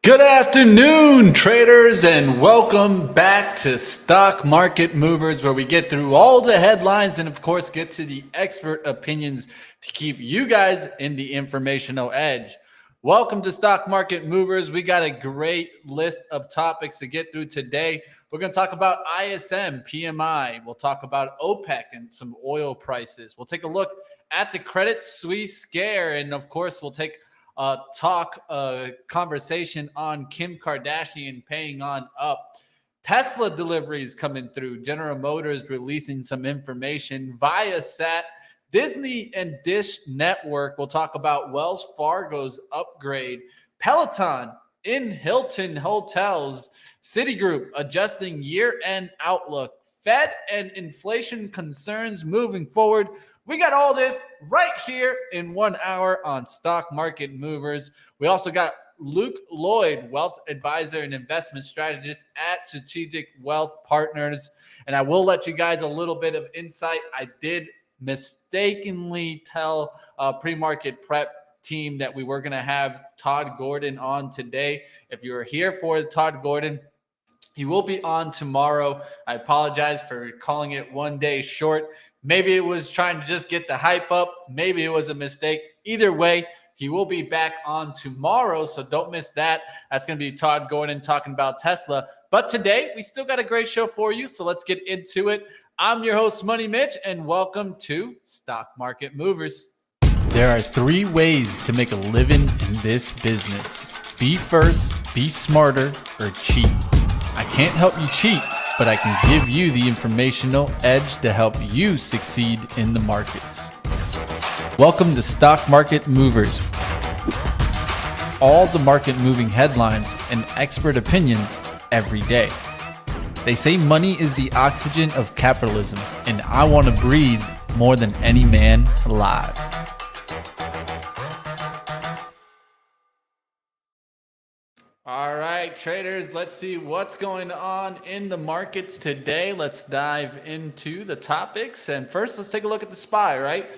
Good afternoon, traders, and welcome back to Stock Market Movers, where we get through all the headlines and, of course, get to the expert opinions to keep you guys in the informational edge. Welcome to Stock Market Movers. We got a great list of topics to get through today. We're going to talk about ISM, PMI. We'll talk about OPEC and some oil prices. We'll take a look at the Credit Suisse scare, and, of course, we'll take conversation on Kim Kardashian paying on up. Tesla deliveries coming through. General Motors releasing some information. Viasat, Disney and Dish Network. We'll talk about Wells Fargo's upgrade. Peloton in Hilton hotels. Citigroup adjusting year-end outlook. Fed and inflation concerns moving forward. We got all this right here in 1 hour on Stock Market Movers. We also got Luke Lloyd, wealth advisor and investment strategist at Strategic Wealth Partners. And I will let you guys a little bit of insight. I did mistakenly tell pre-market prep team that we were going to have Todd Gordon on today. If you were here for Todd Gordon, he will be on tomorrow. I apologize for calling it 1 day short. Maybe it was trying to just get the hype up. Maybe it was a mistake. Either way, he will be back on tomorrow, so don't miss that. That's going to be Todd Gordon talking about Tesla. But today, we still got a great show for you, so let's get into it. I'm your host, Money Mitch, and welcome to Stock Market Movers. There are 3 ways to make a living in this business. Be first, be smarter, or cheat. I can't help you cheat, but I can give you the informational edge to help you succeed in the markets. Welcome to Stock Market Movers. All the market moving headlines and expert opinions every day. They say money is the oxygen of capitalism, and I want to breathe more than any man alive. All right, traders, let's see what's going on in the markets today. Let's dive into the topics. And first, let's take a look at the SPY, right?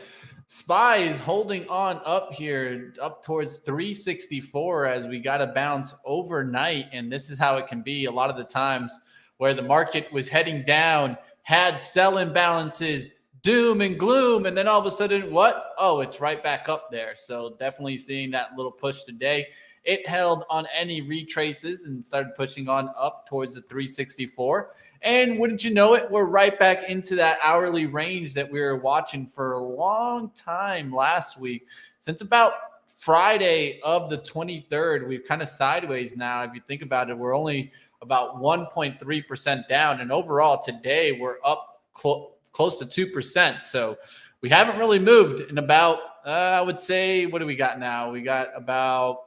SPY is holding on up here, up towards 364 as we got a bounce overnight. And this is how it can be a lot of the times where the market was heading down, had sell imbalances, doom and gloom. And then all of a sudden, what? Oh, it's right back up there. So definitely seeing that little push today. It held on any retraces and started pushing on up towards the 364. And wouldn't you know it, we're right back into that hourly range that we were watching for a long time last week. Since about Friday of the 23rd, we're kind of sideways now. If you think about it, we're only about 1.3% down. And overall today, we're up close to 2%. So we haven't really moved in about, I would say, what do we got now? We got about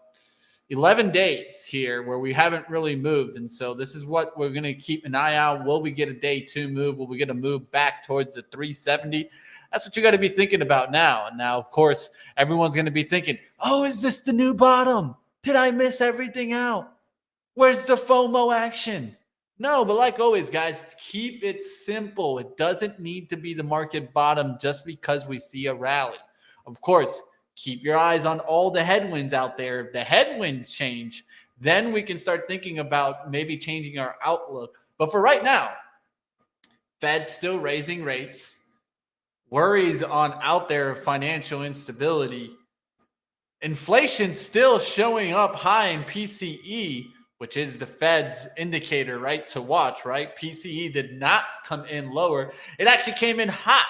11 days here where we haven't really moved. And so this is what we're going to keep an eye out. Will we get a day 2 move? Will we get a move back towards the 370? That's what you got to be thinking about now. And now, of course, everyone's going to be thinking, oh, is this the new bottom? Did I miss everything out? Where's the FOMO action? No, but like always, guys, keep it simple. It doesn't need to be the market bottom just because we see a rally. Of course, keep your eyes on all the headwinds out there. If the headwinds change, then we can start thinking about maybe changing our outlook. But for right now, Fed still raising rates, worries on out there financial instability, inflation still showing up high in PCE, which is the Fed's indicator, right, to watch, right? PCE did not come in lower. It actually came in hot.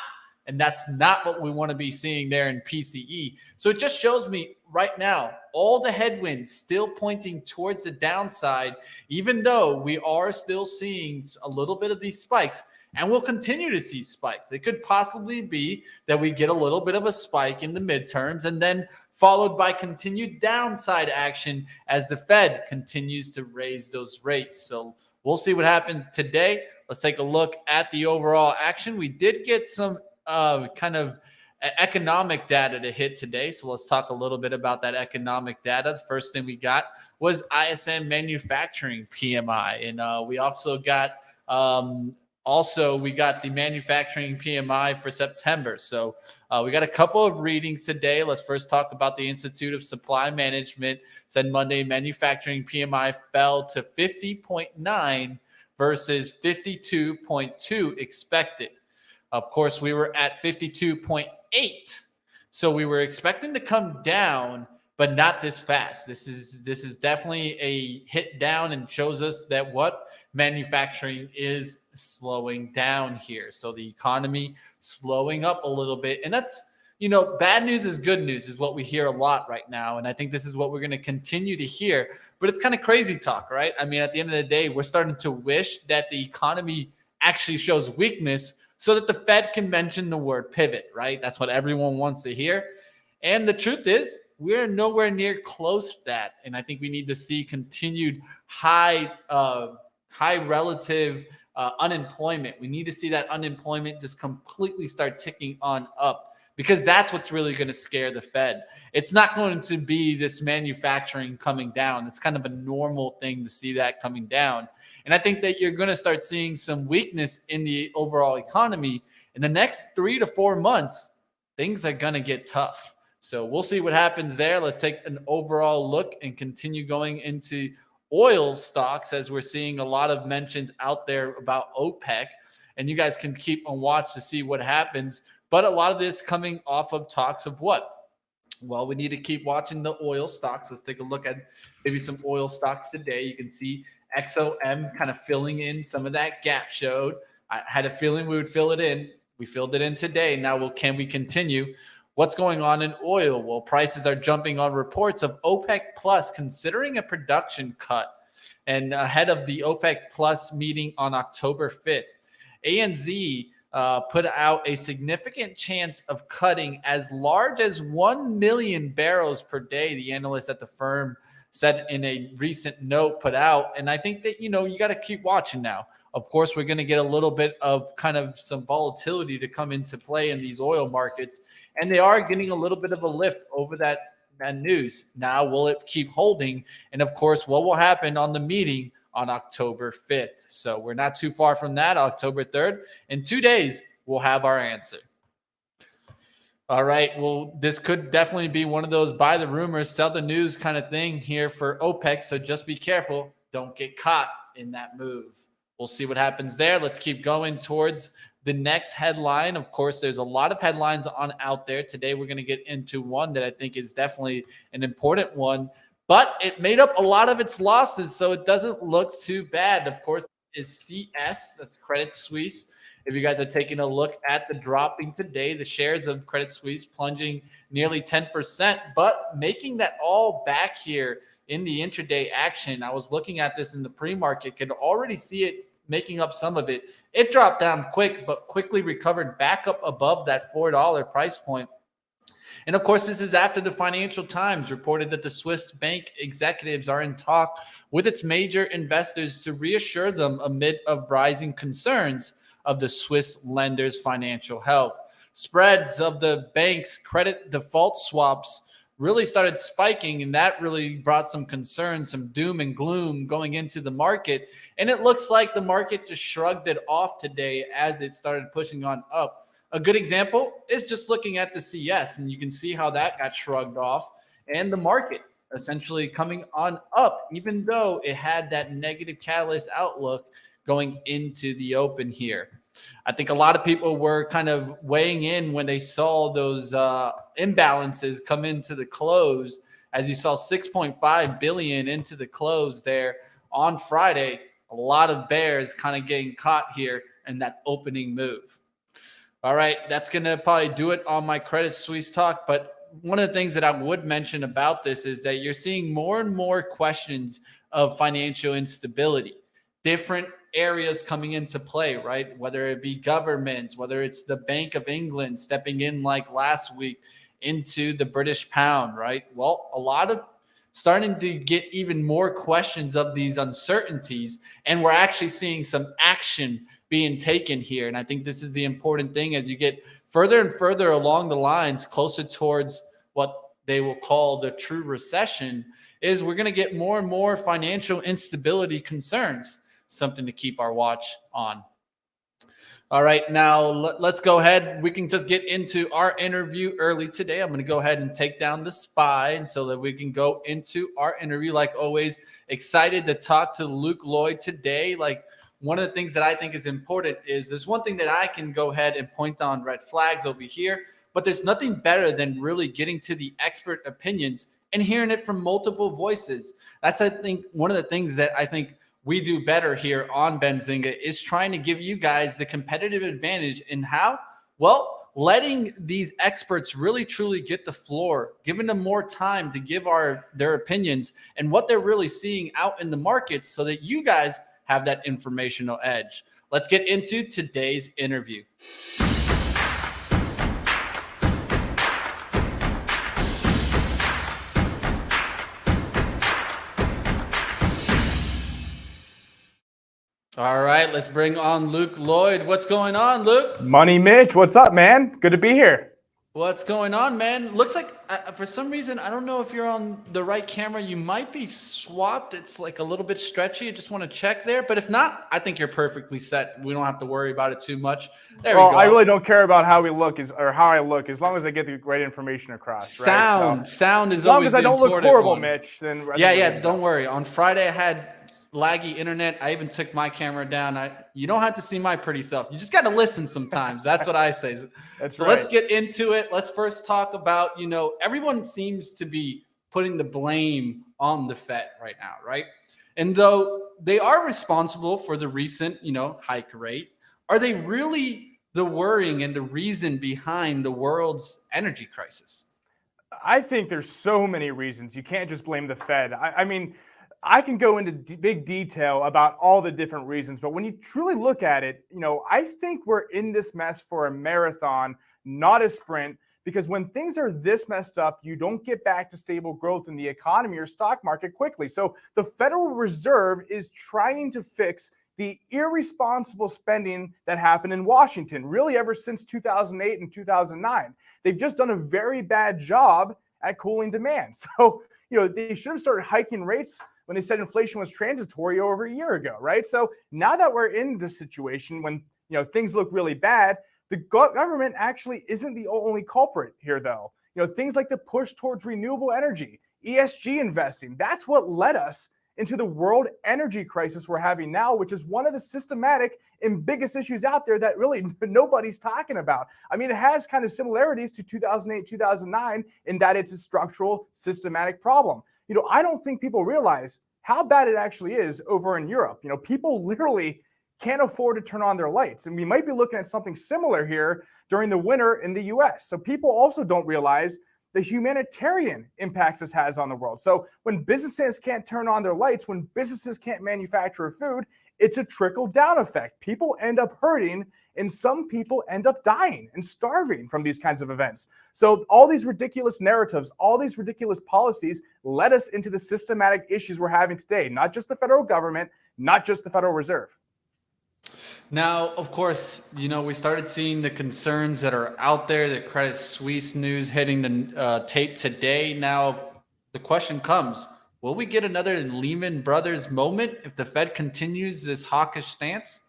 And that's not what we want to be seeing there in PCE. So it just shows me right now, all the headwinds still pointing towards the downside, even though we are still seeing a little bit of these spikes. And we'll continue to see spikes. It could possibly be that we get a little bit of a spike in the midterms and then followed by continued downside action as the Fed continues to raise those rates. So we'll see what happens today. Let's take a look at the overall action. We did get some kind of economic data to hit today. So let's talk a little bit about that economic data. The first thing we got was ISM manufacturing PMI. And we also got Also, we got the manufacturing PMI for September. So we got a couple of readings today. Let's first talk about the Institute of Supply Management. Said Monday manufacturing PMI fell to 50.9 versus 52.2 expected. Of course, we were at 52.8. So we were expecting to come down, but not this fast. This is definitely a hit down and shows us that what manufacturing is slowing down here. So the economy slowing up a little bit. And that's, bad news is good news is what we hear a lot right now. And I think this is what we're going to continue to hear. But it's kind of crazy talk, right? I mean, at the end of the day, we're starting to wish that the economy actually shows weakness so that the Fed can mention the word pivot, right? That's what everyone wants to hear. And the truth is, we're nowhere near close to that. And I think we need to see continued high relative unemployment. We need to see that unemployment just completely start ticking on up, because that's what's really going to scare the Fed. It's not going to be this manufacturing coming down. It's kind of a normal thing to see that coming down. And I think that you're going to start seeing some weakness in the overall economy in the next 3 to 4 months. Things are going to get tough. So we'll see what happens there. Let's take an overall look and continue going into oil stocks, as we're seeing a lot of mentions out there about OPEC. And you guys can keep on watch to see what happens. But a lot of this coming off of talks of what? Well, we need to keep watching the oil stocks. Let's take a look at maybe some oil stocks today. You can see XOM kind of filling in some of that gap showed. I had a feeling we would fill it in. We filled it in today. Now, can we continue? What's going on in oil? Well, prices are jumping on reports of OPEC Plus considering a production cut, and ahead of the OPEC Plus meeting on October 5th. ANZ put out a significant chance of cutting as large as 1 million barrels per day, the analyst at the firm said in a recent note put out. And I think that, you got to keep watching now. Of course, we're going to get a little bit of kind of some volatility to come into play in these oil markets. And they are getting a little bit of a lift over that news. Now, will it keep holding? And of course, what will happen on the meeting on October 5th? So we're not too far from that, October 3rd. In 2 days, we'll have our answer. All right. Well, this could definitely be one of those buy the rumors, sell the news kind of thing here for OPEC. So just be careful. Don't get caught in that move. We'll see what happens there. Let's keep going towards the next headline. Of course, there's a lot of headlines on out there. Today, we're going to get into one that I think is definitely an important one, but it made up a lot of its losses, so it doesn't look too bad. Of course, is CS, that's Credit Suisse. If you guys are taking a look at the dropping today, the shares of Credit Suisse plunging nearly 10%, but making that all back here in the intraday action. I was looking at this in the pre-market, could already see it making up some of it. It dropped down quick, but quickly recovered back up above that $4 price point. And of course, this is after the Financial Times reported that the Swiss bank executives are in talk with its major investors to reassure them amid of rising concerns of the Swiss lenders' financial health. Spreads of the bank's credit default swaps really started spiking, and that really brought some concern, some doom and gloom going into the market. And it looks like the market just shrugged it off today as it started pushing on up. A good example is just looking at the CS, and you can see how that got shrugged off, and the market essentially coming on up, even though it had that negative catalyst outlook going into the open here. I think a lot of people were kind of weighing in when they saw those imbalances come into the close, as you saw 6.5 billion into the close there on Friday. A lot of bears kind of getting caught here in that opening move. All right, that's going to probably do it on my Credit Suisse talk. But one of the things that I would mention about this is that you're seeing more and more questions of financial instability, different areas coming into play, right? Whether it be government, whether it's the Bank of England stepping in like last week into the British pound, right? Well, a lot of starting to get even more questions of these uncertainties, and we're actually seeing some action being taken here. And I think this is the important thing as you get further and further along the lines, closer towards what they will call the true recession, is we're going to get more and more financial instability concerns, something to keep our watch on. All right, now let's go ahead. We can just get into our interview early today. I'm going to go ahead and take down the spy so that we can go into our interview. Like always, excited to talk to Luke Lloyd today. Like one of the things that I think is important is there's one thing that I can go ahead and point on red flags over here, but there's nothing better than really getting to the expert opinions and hearing it from multiple voices. That's, I think, one of the things that I think we do better here on Benzinga is trying to give you guys the competitive advantage in how? Well, letting these experts really truly get the floor, giving them more time to give their opinions and what they're really seeing out in the markets so that you guys have that informational edge. Let's get into today's interview. All right, let's bring on Luke Lloyd. What's going on, Luke? Money Mitch, what's up, man? Good to be here. What's going on, man? Looks like for some reason, I don't know if you're on the right camera. You might be swapped. It's like a little bit stretchy. I just want to check there. But if not, I think you're perfectly set. We don't have to worry about it too much. There we go. I really don't care about how we look or how I look, as long as I get the right information across. Sound right? Sound is always the important one. As long as I don't look horrible, Mitch, then yeah. Don't worry. On Friday, I had laggy internet. I even took my camera down. You don't have to see my pretty self. You just got to listen sometimes. That's what I say. That's so right. Let's get into it. Let's first talk about, everyone seems to be putting the blame on the Fed right now, right? And though they are responsible for the recent, hike rate, are they really the worrying and the reason behind the world's energy crisis? I think there's so many reasons. You can't just blame the Fed. I mean, I can go into big detail about all the different reasons, but when you truly look at it, I think we're in this mess for a marathon, not a sprint, because when things are this messed up, you don't get back to stable growth in the economy or stock market quickly. So the Federal Reserve is trying to fix the irresponsible spending that happened in Washington, really ever since 2008 and 2009. They've just done a very bad job at cooling demand. So, they should have started hiking rates when they said inflation was transitory over a year ago, right? So now that we're in this situation when things look really bad, the government actually isn't the only culprit here, though. Things like the push towards renewable energy, ESG investing, that's what led us into the world energy crisis we're having now, which is one of the systematic and biggest issues out there that really nobody's talking about. I mean, it has kind of similarities to 2008, 2009 in that it's a structural, systematic problem. I don't think people realize how bad it actually is over in Europe. People literally can't afford to turn on their lights. And we might be looking at something similar here during the winter in the US. So people also don't realize the humanitarian impacts this has on the world. So when businesses can't turn on their lights, when businesses can't manufacture food, it's a trickle-down effect. People end up hurting, and some people end up dying and starving from these kinds of events. So all these ridiculous narratives, all these ridiculous policies led us into the systematic issues we're having today, not just the federal government, not just the Federal Reserve. Now, of course, we started seeing the concerns that are out there, the Credit Suisse news hitting the tape today. Now, the question comes, will we get another Lehman Brothers moment if the Fed continues this hawkish stance?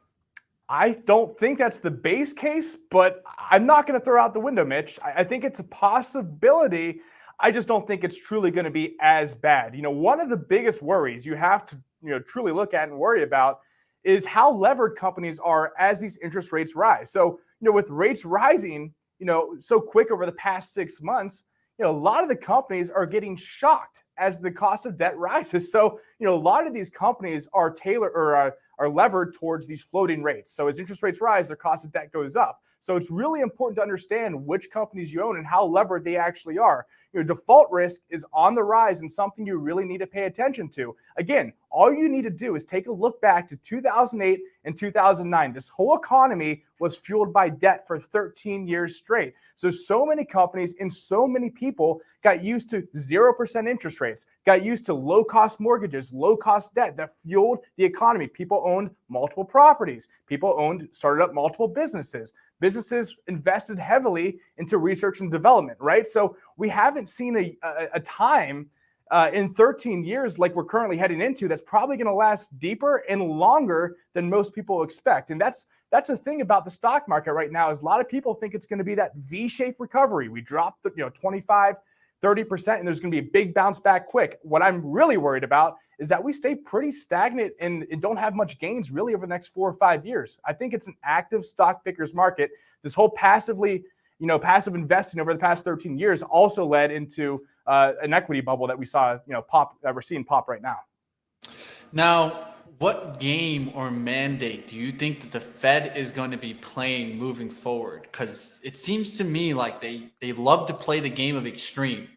I don't think that's the base case, but I'm not going to throw out the window, Mitch. I think it's a possibility. I just don't think it's truly going to be as bad. One of the biggest worries you have to truly look at and worry about is how levered companies are as these interest rates rise. So, with rates rising, so quick over the past 6 months, a lot of the companies are getting shocked as the cost of debt rises. So, a lot of these companies are are levered towards these floating rates. So as interest rates rise, their cost of debt goes up. So it's really important to understand which companies you own and how levered they actually are. Your default risk is on the rise and something you really need to pay attention to. Again, all you need to do is take a look back to 2008 and 2009. This whole economy was fueled by debt for 13 years straight. So many companies and so many people got used to 0% interest rates, got used to low-cost mortgages, low-cost debt that fueled the economy. People owned multiple properties. People started up multiple businesses. Businesses invested heavily into research and development, right? So we haven't seen a time in 13 years, like we're currently heading into, that's probably going to last deeper and longer than most people expect. And that's the thing about the stock market right now is a lot of people think it's going to be that V-shaped recovery. We dropped 25, 30%, and there's going to be a big bounce back quick. What I'm really worried about is that we stay pretty stagnant and don't have much gains really over the next 4 or 5 years. I think it's an active stock pickers market. This whole passive investing over the past 13 years also led into an equity bubble that we saw, pop, that we're seeing pop right now. Now, what game or mandate do you think that the Fed is going to be playing moving forward? Because it seems to me like they love to play the game of extreme.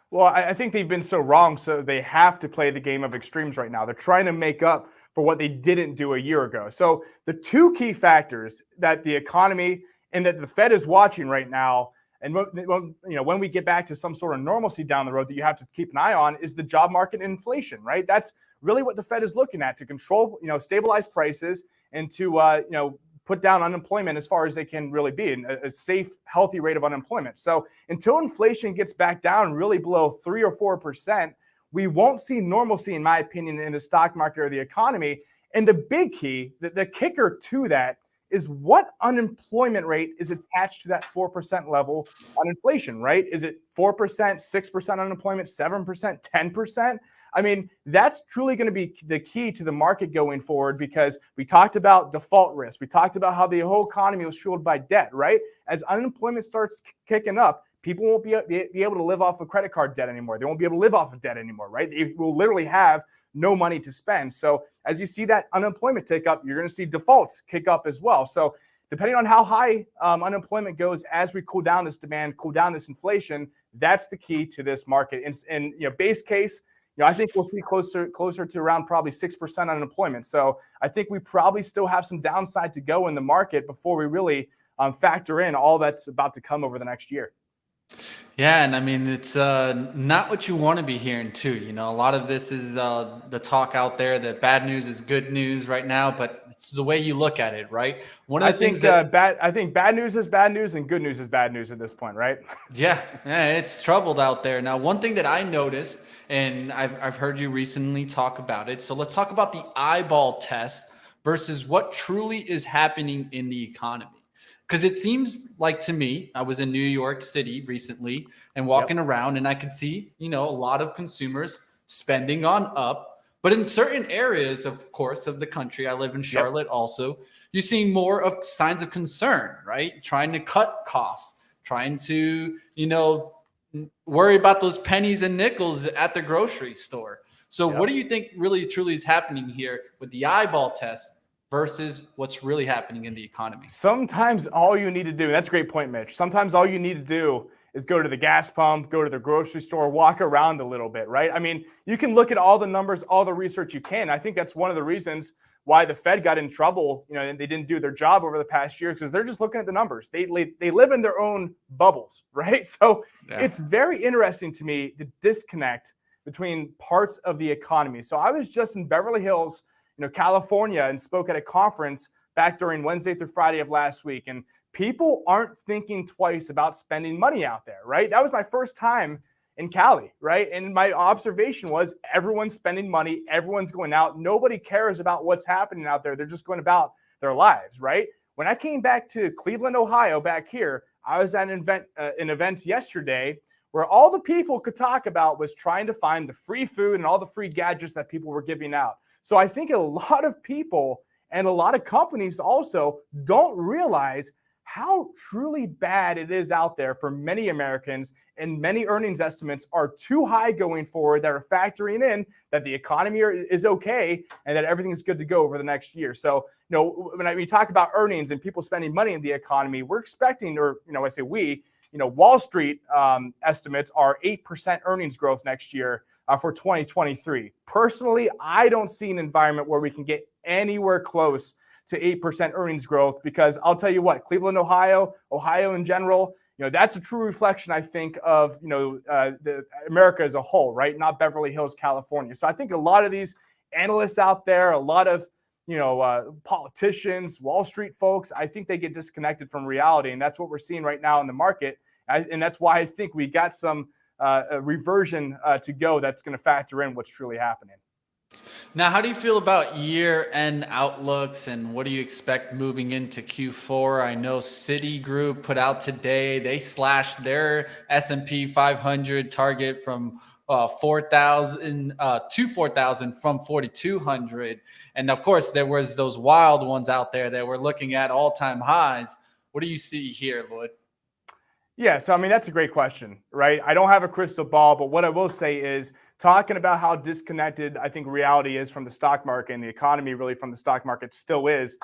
Well, I think they've been so wrong, so they have to play the game of extremes right now. They're trying to make up for what they didn't do a year ago. So the two key factors that the economy and that the Fed is watching right now, and when we get back to some sort of normalcy down the road that you have to keep an eye on, is the job market and inflation, right? That's really what the Fed is looking at to control, stabilize prices and to, put down unemployment as far as they can really be, and a safe, healthy rate of unemployment. So until inflation gets back down really below 3 or 4%, we won't see normalcy, in my opinion, in the stock market or the economy. And the big key, the kicker to that, is what unemployment rate is attached to that 4% level on inflation, right? Is it 4%, 6% unemployment, 7%, 10%? I mean, that's truly going to be the key to the market going forward, because we talked about default risk. We talked about how the whole economy was fueled by debt, right? As unemployment starts kicking up, people won't be able to live off of credit card debt anymore. They won't be able to live off of debt anymore, right? They will literally have no money to spend. So as you see that unemployment tick up, you're going to see defaults kick up as well. So depending on how high unemployment goes as we cool down this demand, cool down this inflation, that's the key to this market. And base case, I think we'll see closer to around probably 6% unemployment. So I think we probably still have some downside to go in the market before we really factor in all that's about to come over the next year. Yeah, and I mean, it's not what you want to be hearing too. A lot of this is the talk out there that bad news is good news right now, but it's the way you look at it, right? I think bad news is bad news and good news is bad news at this point, right? Yeah, it's troubled out there. Now, one thing that I noticed, and I've heard you recently talk about it. So let's talk about the eyeball test versus what truly is happening in the economy. Because it seems like to me, I was in New York City recently and walking around, and I could see, a lot of consumers spending on up. But in certain areas, of course, of the country, I live in Charlotte also, you're seeing more of signs of concern, right? Trying to cut costs, trying to, worry about those pennies and nickels at the grocery store. So what do you think really truly is happening here with the eyeball test versus what's really happening in the economy? Sometimes all you need to do, that's a great point, Mitch. Sometimes all you need to do is go to the gas pump, go to the grocery store, walk around a little bit, right? I mean, you can look at all the numbers, all the research you can. I think that's one of the reasons why the Fed got in trouble, and they didn't do their job over the past year, because they're just looking at the numbers. They live in their own bubbles, right? So it's very interesting to me, the disconnect between parts of the economy. So I was just in Beverly Hills, California, and spoke at a conference back during Wednesday through Friday of last week. And people aren't thinking twice about spending money out there, right? That was my first time in Cali, right? And my observation was everyone's spending money, everyone's going out. Nobody cares about what's happening out there. They're just going about their lives, right? When I came back to Cleveland, Ohio, back here, I was at an event yesterday where all the people could talk about was trying to find the free food and all the free gadgets that people were giving out. So I think a lot of people and a lot of companies also don't realize how truly bad it is out there for many Americans, and many earnings estimates are too high going forward that are factoring in that the economy is okay and that everything's good to go over the next year. So, when we talk about earnings and people spending money in the economy, we're expecting, or, I say we, Wall Street estimates are 8% earnings growth next year for 2023. Personally, I don't see an environment where we can get anywhere close to 8% earnings growth, because I'll tell you what, Cleveland, Ohio in general, that's a true reflection, I think, of, the America as a whole, right? Not Beverly Hills, California. So I think a lot of these analysts out there, a lot of, politicians, Wall Street folks, I think they get disconnected from reality. And that's what we're seeing right now in the market. And that's why I think we got some a reversion to go that's going to factor in what's truly happening. Now, how do you feel about year-end outlooks, and what do you expect moving into Q4? I know Citigroup put out today, they slashed their S&P 500 target from 4,000 to 4,000 from 4,200. And of course, there was those wild ones out there that were looking at all-time highs. What do you see here, Lloyd? Yeah, so I mean, that's a great question, right? I don't have a crystal ball, but what I will say is talking about how disconnected I think reality is from the stock market and the economy really from the stock market still is.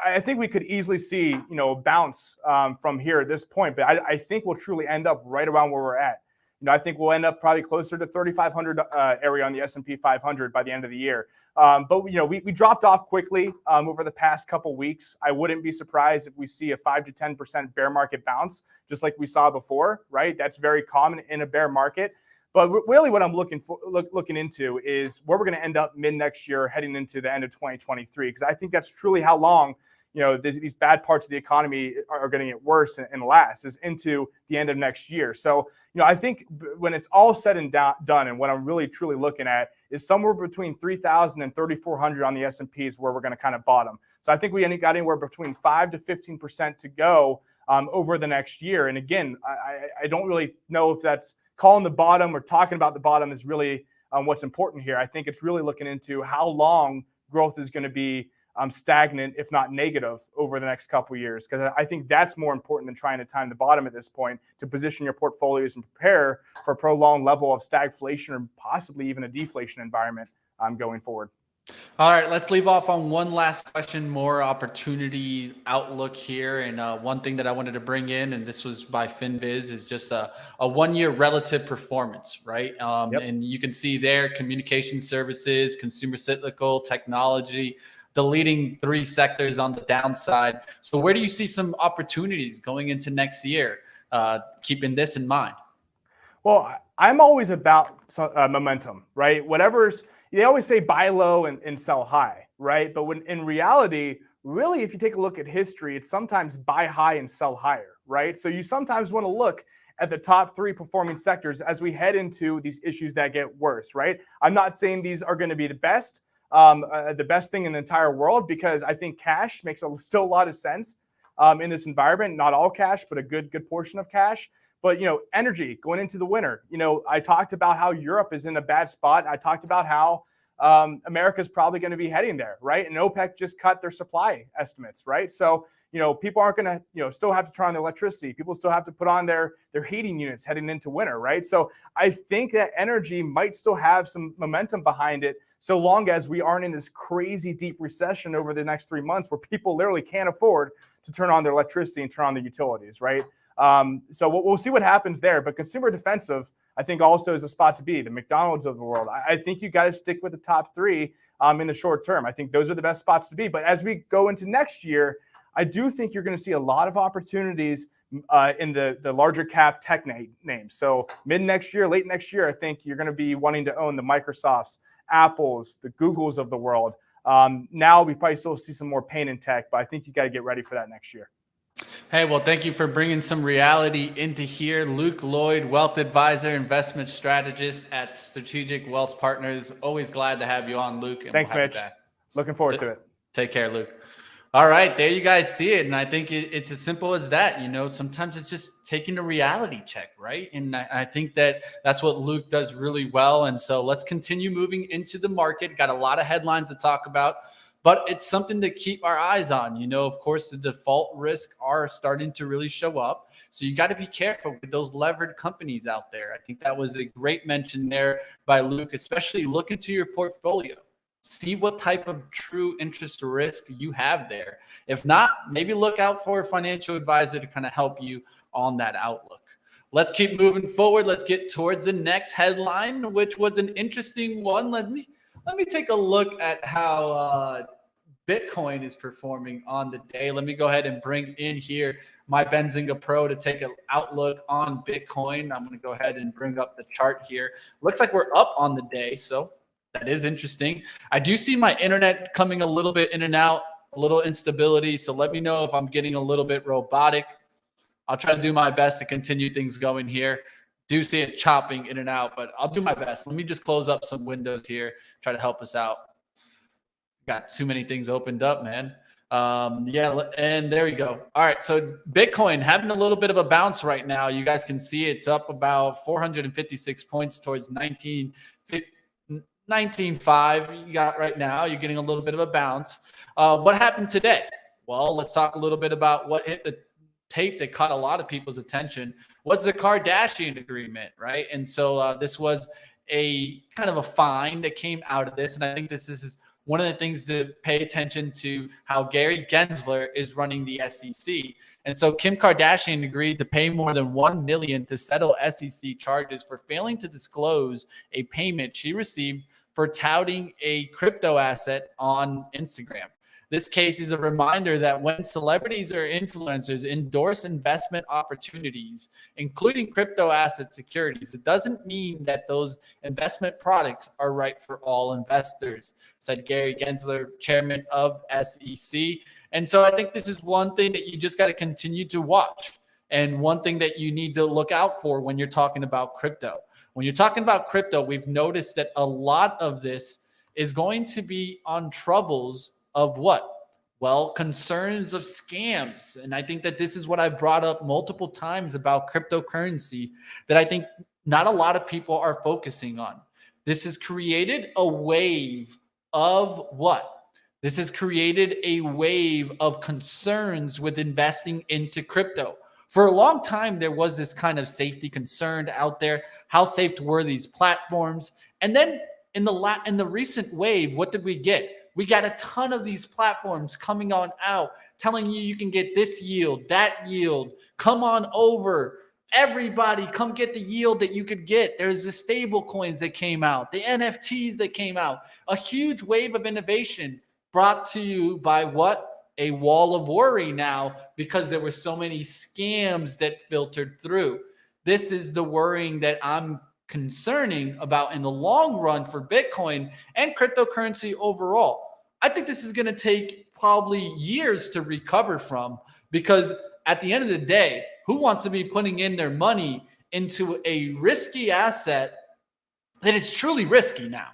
I think we could easily see, a bounce from here at this point, but I think we'll truly end up right around where we're at. I think we'll end up probably closer to 3,500 area on the S&P 500 by the end of the year. But we dropped off quickly over the past couple weeks. I wouldn't be surprised if we see a 5 to 10% bear market bounce, just like we saw before, right? That's very common in a bear market. But really what I'm looking into is where we're going to end up mid next year heading into the end of 2023, because I think that's truly how long these bad parts of the economy are going to get worse and last is into the end of next year. So, I think when it's all said and done, and what I'm really truly looking at is somewhere between 3,000 and 3,400 on the S&P is where we're going to kind of bottom. So I think we got anywhere between 5 to 15% to go over the next year. And again, I don't really know if that's calling the bottom or talking about the bottom is really what's important here. I think it's really looking into how long growth is going to be stagnant, if not negative, over the next couple of years. Because I think that's more important than trying to time the bottom at this point to position your portfolios and prepare for a prolonged level of stagflation or possibly even a deflation environment going forward. All right, let's leave off on one last question, more opportunity outlook here. And one thing that I wanted to bring in, and this was by FinViz, is just a 1 year relative performance, right? Yep. And you can see there communication services, consumer cyclical, technology, the leading three sectors on the downside. So where do you see some opportunities going into next year, keeping this in mind? Well, I'm always about momentum, right? They always say buy low and sell high, right? But when in reality, really, if you take a look at history, it's sometimes buy high and sell higher, right? So you sometimes want to look at the top three performing sectors as we head into these issues that get worse, right? I'm not saying these are going to be the best thing in the entire world, because I think cash makes still a lot of sense in this environment. Not all cash, but a good portion of cash. But, energy going into the winter, I talked about how Europe is in a bad spot. I talked about how America is probably going to be heading there, right? And OPEC just cut their supply estimates, right? So, people aren't going to, still have to turn on their electricity. People still have to put on their heating units heading into winter, right? So I think that energy might still have some momentum behind it, so long as we aren't in this crazy deep recession over the next 3 months where people literally can't afford to turn on their electricity and turn on the utilities, right? So we'll see what happens there. But consumer defensive, I think, also is a spot to be. The McDonald's of the world. I think you got to stick with the top three in the short term. I think those are the best spots to be. But as we go into next year, I do think you're going to see a lot of opportunities in the larger cap tech names. So mid next year, late next year, I think you're going to be wanting to own the Microsofts, Apples, the Googles of the world. Now we probably still see some more pain in tech, but I think you got to get ready for that next year. Hey, well, thank you for bringing some reality into here. Luke Lloyd, wealth advisor, investment strategist at Strategic Wealth Partners. Always glad to have you on, Luke. And thanks, Mitch. Looking forward to it. Take care, Luke. All right, there you guys see it. And I think it's as simple as that. Sometimes it's just taking a reality check, right? And I think that's what Luke does really well. And so let's continue moving into the market. Got a lot of headlines to talk about, but it's something to keep our eyes on. Of course, the default risks are starting to really show up. So you got to be careful with those levered companies out there. I think that was a great mention there by Luke, especially look into your portfolio. See what type of true interest risk you have there. If not, maybe look out for a financial advisor to kind of help you on that outlook. Let's keep moving forward. Let's get towards the next headline, which was an interesting one. Let me take a look at how Bitcoin is performing on the day. Let me go ahead and bring in here my Benzinga Pro to take an outlook on Bitcoin. I'm going to go ahead and bring up the chart here. Looks like we're up on the day, so that is interesting. I do see my internet coming a little bit in and out, a little instability. So let me know if I'm getting a little bit robotic. I'll try to do my best to continue things going here. do see it chopping in and out, but I'll do my best. Let me just close up some windows here, try to help us out. Got too many things opened up, man. Yeah, and there we go. All right, so Bitcoin having a little bit of a bounce right now. You guys can see it's up about 456 points towards 19.5 you got right now. You're getting a little bit of a bounce. What happened today? Well, let's talk a little bit about what hit the tape that caught a lot of people's attention was the Kardashian agreement, right? And so this was a kind of a fine that came out of this. And I think this is one of the things to pay attention to how Gary Gensler is running the SEC. And so Kim Kardashian agreed to pay more than $1 million to settle SEC charges for failing to disclose a payment she received for touting a crypto asset on Instagram. This case is a reminder that when celebrities or influencers endorse investment opportunities, including crypto asset securities, it doesn't mean that those investment products are right for all investors, said Gary Gensler, chairman of SEC. And so I think this is one thing that you just got to continue to watch, and one thing that you need to look out for when you're talking about crypto. When you're talking about crypto, we've noticed that a lot of this is going to be on troubles of what? Well, concerns of scams. And I think that this is what I brought up multiple times about cryptocurrency that I think not a lot of people are focusing on. This has created a wave of what? This has created a wave of concerns with investing into crypto. For a long time, there was this kind of safety concern out there. How safe were these platforms? And then in the recent wave, what did we get? We got a ton of these platforms coming on out, telling you can get this yield, that yield. Come on over. Everybody, come get the yield that you could get. There's the stable coins that came out, the NFTs that came out. A huge wave of innovation brought to you by what? A wall of worry now, because there were so many scams that filtered through. This is the worrying that I'm concerning about in the long run for Bitcoin and cryptocurrency overall. I think this is going to take probably years to recover from, because at the end of the day, who wants to be putting in their money into a risky asset that is truly risky now?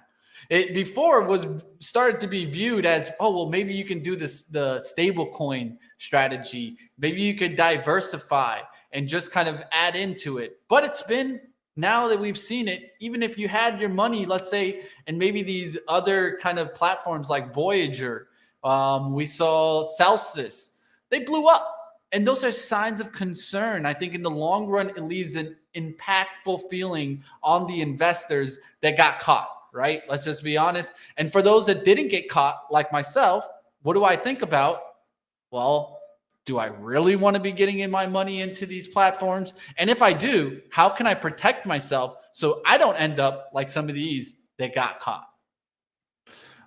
It before was started to be viewed as, oh, well, maybe you can do this, the stable coin strategy. Maybe you could diversify and just kind of add into it. But it's been, now that we've seen it, even if you had your money, let's say, and maybe these other kind of platforms like Voyager, we saw Celsius, they blew up. And those are signs of concern. I think in the long run, it leaves an impactful feeling on the investors that got caught, right? Let's just be honest. And for those that didn't get caught, like myself, what do I think about? Well, do I really want to be getting in my money into these platforms? And if I do, how can I protect myself so I don't end up like some of these that got caught?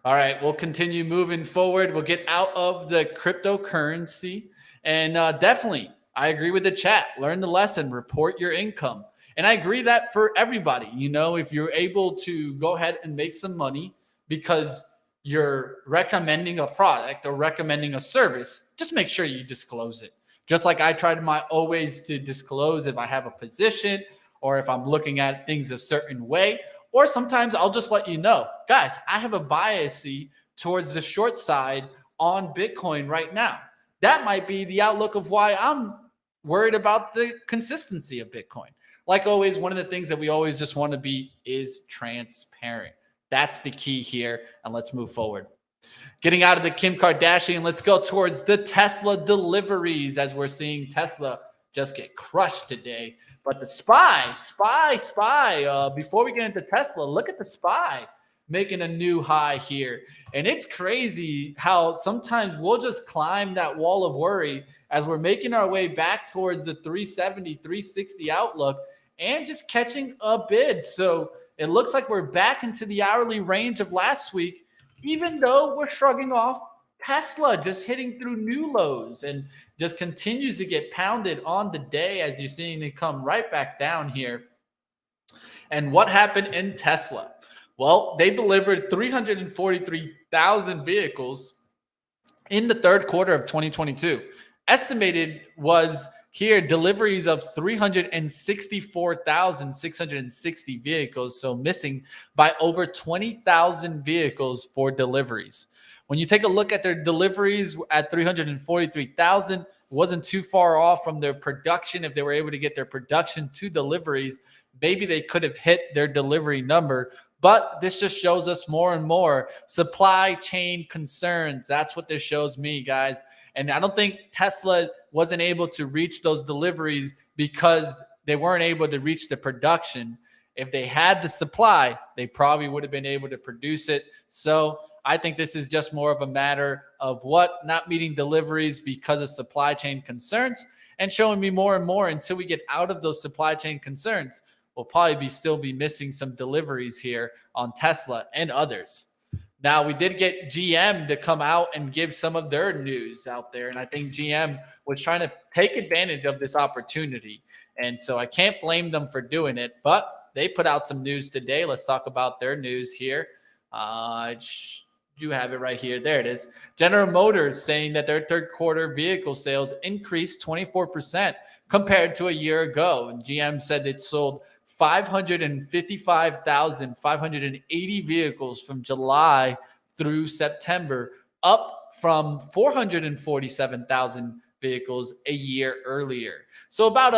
All right, we'll continue moving forward. We'll get out of the cryptocurrency. And definitely, I agree with the chat. Learn the lesson, report your income. And I agree that for everybody, you know, if you're able to go ahead and make some money because you're recommending a product or recommending a service, just make sure you disclose it. Just like I try to always to disclose if I have a position or if I'm looking at things a certain way, or sometimes I'll just let you know, guys, I have a bias towards the short side on Bitcoin right now. That might be the outlook of why I'm worried about the consistency of Bitcoin. Like always, one of the things that we always just want to be is transparent. That's the key here. And let's move forward. Getting out of the Kim Kardashian, let's go towards the Tesla deliveries, as we're seeing Tesla just get crushed today. But the SPY, before we get into Tesla, look at the SPY making a new high here. And it's crazy how sometimes we'll just climb that wall of worry as we're making our way back towards the 370, 360 outlook and just catching a bid. So it looks like we're back into the hourly range of last week, even though we're shrugging off Tesla just hitting through new lows and just continues to get pounded on the day as you're seeing it come right back down here. And what happened in Tesla? Well, they delivered 343,000 vehicles in the third quarter of 2022. Estimated was Here, deliveries of 364,660 vehicles, so missing by over 20,000 vehicles for deliveries. When you take a look at their deliveries at 343,000, wasn't too far off from their production. If they were able to get their production to deliveries, maybe they could have hit their delivery number. But this just shows us more and more supply chain concerns. That's what this shows me, guys. And I don't think Tesla wasn't able to reach those deliveries because they weren't able to reach the production. If they had the supply, they probably would have been able to produce it. So I think this is just more of a matter of not meeting deliveries because of supply chain concerns, and showing me more and more until we get out of those supply chain concerns. We'll probably still be missing some deliveries here on Tesla and others. Now, we did get GM to come out and give some of their news out there, and I think GM was trying to take advantage of this opportunity. And so I can't blame them for doing it, but they put out some news today. Let's talk about their news here. I do have it right here. There it is. General Motors saying that their third quarter vehicle sales increased 24% compared to a year ago. And GM said it sold 555,580 vehicles from July through September, up from 447,000 vehicles a year earlier. So about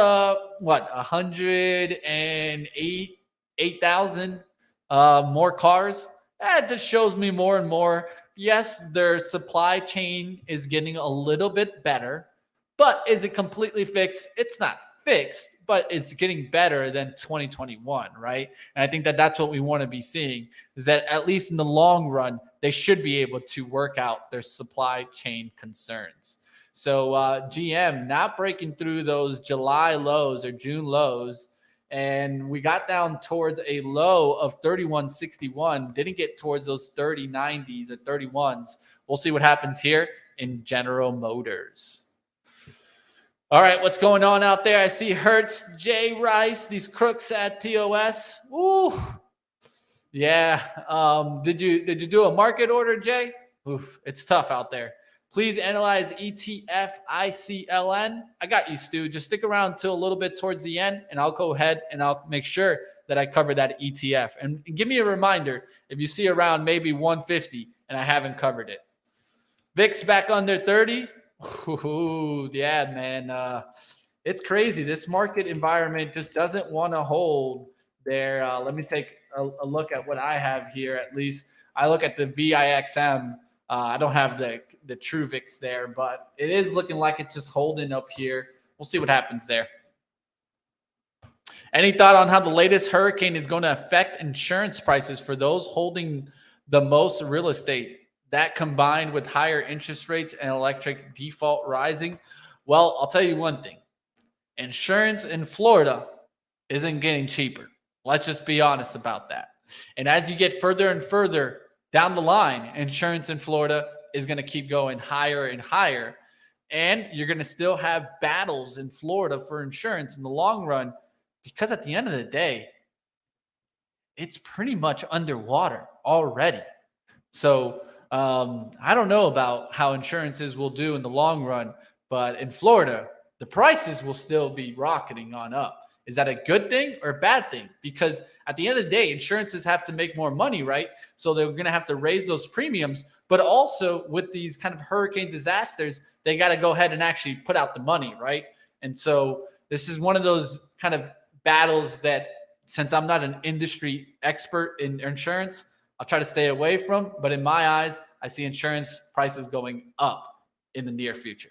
108,000 more cars. That just shows me more and more. Yes, their supply chain is getting a little bit better, but is it completely fixed? It's not fixed, but it's getting better than 2021, right? And I think that that's what we want to be seeing, is that at least in the long run, they should be able to work out their supply chain concerns. So GM not breaking through those July lows or June lows, and we got down towards a low of 3161, didn't get towards those 3090s or 31s. We'll see what happens here in General Motors. All right, what's going on out there? I see Hertz, Jay Rice, these crooks at TOS. Ooh, yeah. Did you do a market order, Jay? Oof, it's tough out there. Please analyze ETF ICLN. I got you, Stu. Just stick around till a little bit towards the end, and I'll go ahead and I'll make sure that I cover that ETF. And give me a reminder if you see around maybe 150 and I haven't covered it. VIX back under 30. Ooh, yeah, man. It's crazy. This market environment just doesn't want to hold there. Let me take a look at what I have here. At least I look at the VIXM. I don't have the true VIX there, but it is looking like it's just holding up here. We'll see what happens there. Any thought on how the latest hurricane is going to affect insurance prices for those holding the most real estate? That combined with higher interest rates and electric default rising? Well, I'll tell you one thing. Insurance in Florida isn't getting cheaper. Let's just be honest about that. And as you get further and further down the line, insurance in Florida is going to keep going higher and higher. And you're going to still have battles in Florida for insurance in the long run, because at the end of the day, it's pretty much underwater already. So I don't know about how insurances will do in the long run, but in Florida, the prices will still be rocketing on up. Is that a good thing or a bad thing? Because at the end of the day, insurances have to make more money, right? So they're going to have to raise those premiums. But also with these kind of hurricane disasters, they got to go ahead and actually put out the money, right? And so this is one of those kind of battles that, since I'm not an industry expert in insurance, I'll try to stay away from. But in my eyes, I see insurance prices going up in the near future.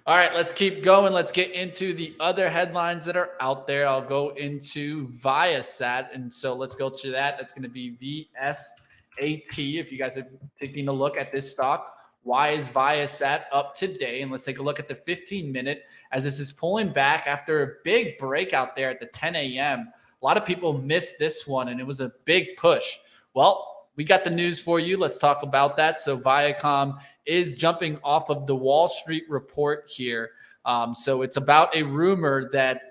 All right, let's keep going. Let's get into the other headlines that are out there. I'll go into Viasat. And so let's go to that. That's going to be VSAT. If you guys are taking a look at this stock, why is Viasat up today? And let's take a look at the 15-minute as this is pulling back after a big breakout there at the 10 a.m. A lot of people missed this one, and it was a big push. Well, we got the news for you. Let's talk about that. So Viacom is jumping off of the Wall Street report here. So it's about a rumor that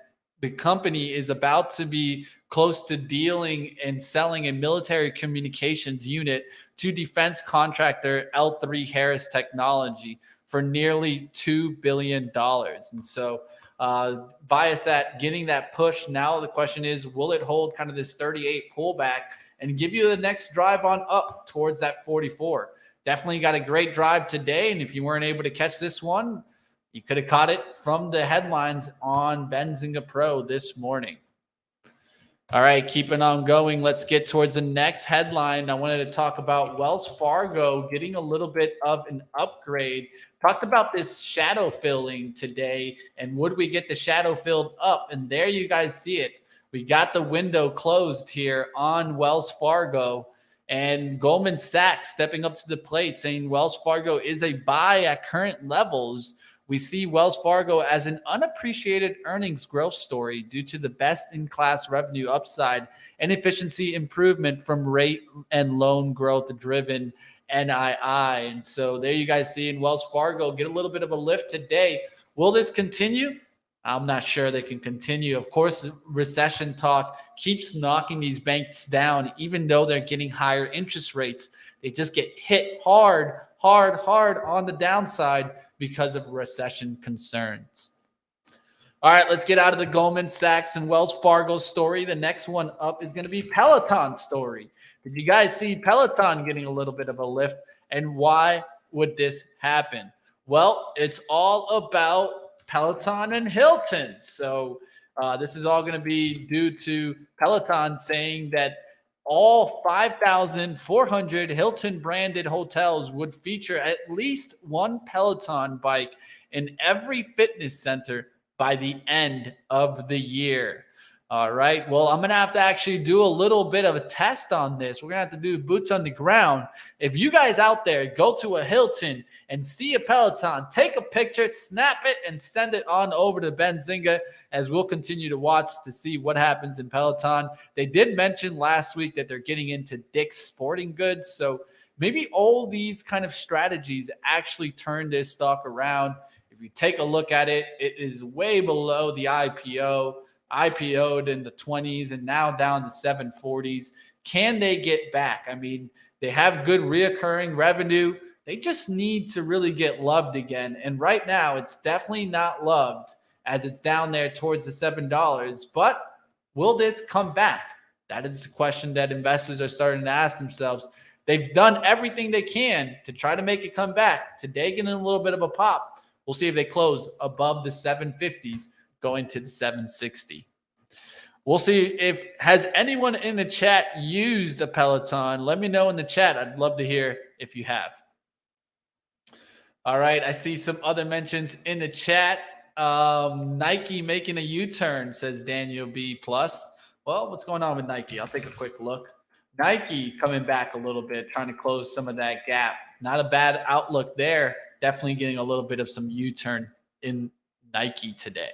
the company is about to be close to dealing and selling a military communications unit to defense contractor L3 Harris Technology for nearly $2 billion. And so Viasat getting that push. Now the question is, will it hold kind of this 38 pullback and give you the next drive on up towards that 44? Definitely got a great drive today. And if you weren't able to catch this one, you could have caught it from the headlines on Benzinga Pro this morning. All right, keeping on going. Let's get towards the next headline. I wanted to talk about Wells Fargo getting a little bit of an upgrade. Talked about this shadow filling today, and would we get the shadow filled up? And there you guys see it. We got the window closed here on Wells Fargo, and Goldman Sachs stepping up to the plate saying Wells Fargo is a buy at current levels. We see Wells Fargo as an unappreciated earnings growth story due to the best-in-class revenue upside and efficiency improvement from rate and loan growth-driven NII. And so there you guys see in Wells Fargo get a little bit of a lift today. Will this continue? I'm not sure they can continue. Of course, recession talk keeps knocking these banks down, even though they're getting higher interest rates. They just get hit hard on the downside because of recession concerns. All right, let's get out of the Goldman Sachs and Wells Fargo story. The next one up is going to be Peloton story. Did you guys see Peloton getting a little bit of a lift? And why would this happen? Well, it's all about Peloton and Hiltons. So this is all going to be due to Peloton saying that all 5,400 Hilton branded hotels would feature at least one Peloton bike in every fitness center by the end of the year. All right. Well, I'm going to have to actually do a little bit of a test on this. We're going to have to do boots on the ground. If you guys out there go to a Hilton and see a Peloton, take a picture, snap it, and send it on over to Benzinga, as we'll continue to watch to see what happens in Peloton. They did mention last week that they're getting into Dick's Sporting Goods. So maybe all these kind of strategies actually turn this stock around. If you take a look at it, it is way below the IPO'd in the 20s and now down to 740s. Can they get back? I mean, they have good reoccurring revenue. They just need to really get loved again. And right now, it's definitely not loved as it's down there towards the $7. But will this come back? That is the question that investors are starting to ask themselves. They've done everything they can to try to make it come back. Today, getting a little bit of a pop. We'll see if they close above the 750s, going to the 760. We'll see if has anyone in the chat used a Peloton. Let me know in the chat. I'd love to hear if you have. All right, I see some other mentions in the chat. Nike making a U-turn, says Daniel B+. Well, what's going on with Nike? I'll take a quick look. Nike coming back a little bit, trying to close some of that gap. Not a bad outlook there. Definitely getting a little bit of some U-turn in Nike today.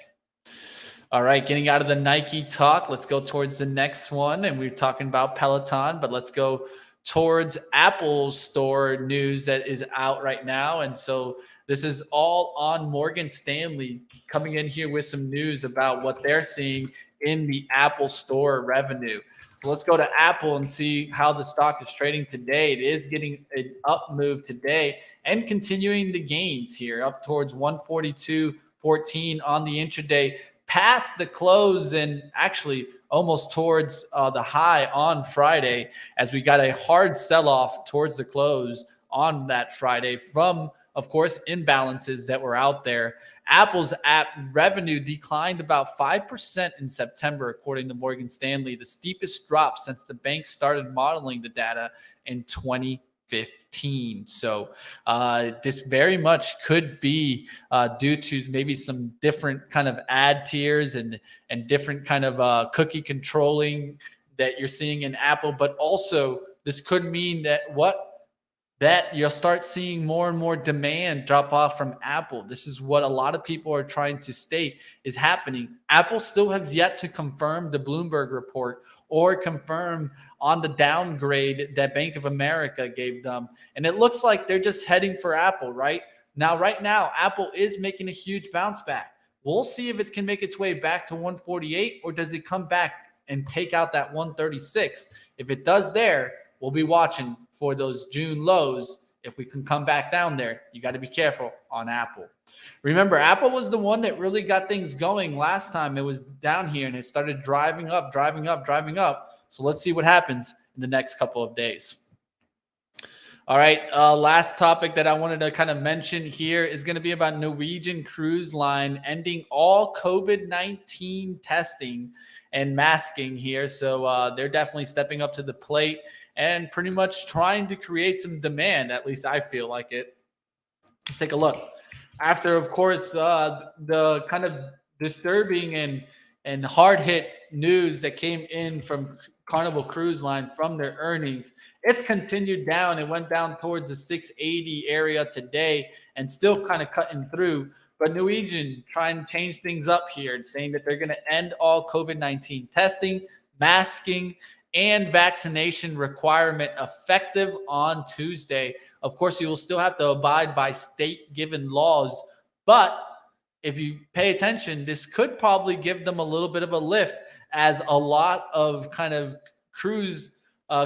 All right, getting out of the Nike talk, let's go towards the next one. And we're talking about Peloton, but let's go towards Apple Store news that is out right now. And so this is all on Morgan Stanley coming in here with some news about what they're seeing in the Apple Store revenue. So let's go to Apple and see how the stock is trading today. It is getting an up move today and continuing the gains here up towards 142.14 on the intraday, past the close and actually almost towards the high on Friday, as we got a hard sell-off towards the close on that Friday from, of course, imbalances that were out there. Apple's app revenue declined about 5% in September, according to Morgan Stanley, the steepest drop since the bank started modeling the data in 2015. So this very much could be due to maybe some different kind of ad tiers and different kind of cookie controlling that you're seeing in Apple. But also this could mean that you'll start seeing more and more demand drop off from Apple. This is what a lot of people are trying to state is happening. Apple still has yet to confirm the Bloomberg report or confirm on the downgrade that Bank of America gave them. And it looks like they're just heading for Apple, right? Right now, Apple is making a huge bounce back. We'll see if it can make its way back to 148, or does it come back and take out that 136? If it does there, we'll be watching for those June lows If we can come back down there, you got to be careful on Apple. Remember, Apple was the one that really got things going last time it was down here, and it started driving up. So let's see what happens in the next couple of days. All right, last topic that I wanted to kind of mention here is going to be about Norwegian Cruise Line ending all COVID-19 testing and masking here. So they're definitely stepping up to the plate and pretty much trying to create some demand. At least I feel like it. Let's take a look. After, of course, the kind of disturbing and hard-hit news that came in from Carnival Cruise Line from their earnings, it's continued down. It went down towards the 680 area today and still kind of cutting through. But Norwegian trying to change things up here and saying that they're going to end all COVID-19 testing, masking, and vaccination requirement effective on Tuesday. Of course, you will still have to abide by state-given laws, but if you pay attention, this could probably give them a little bit of a lift, as a lot of kind of cruise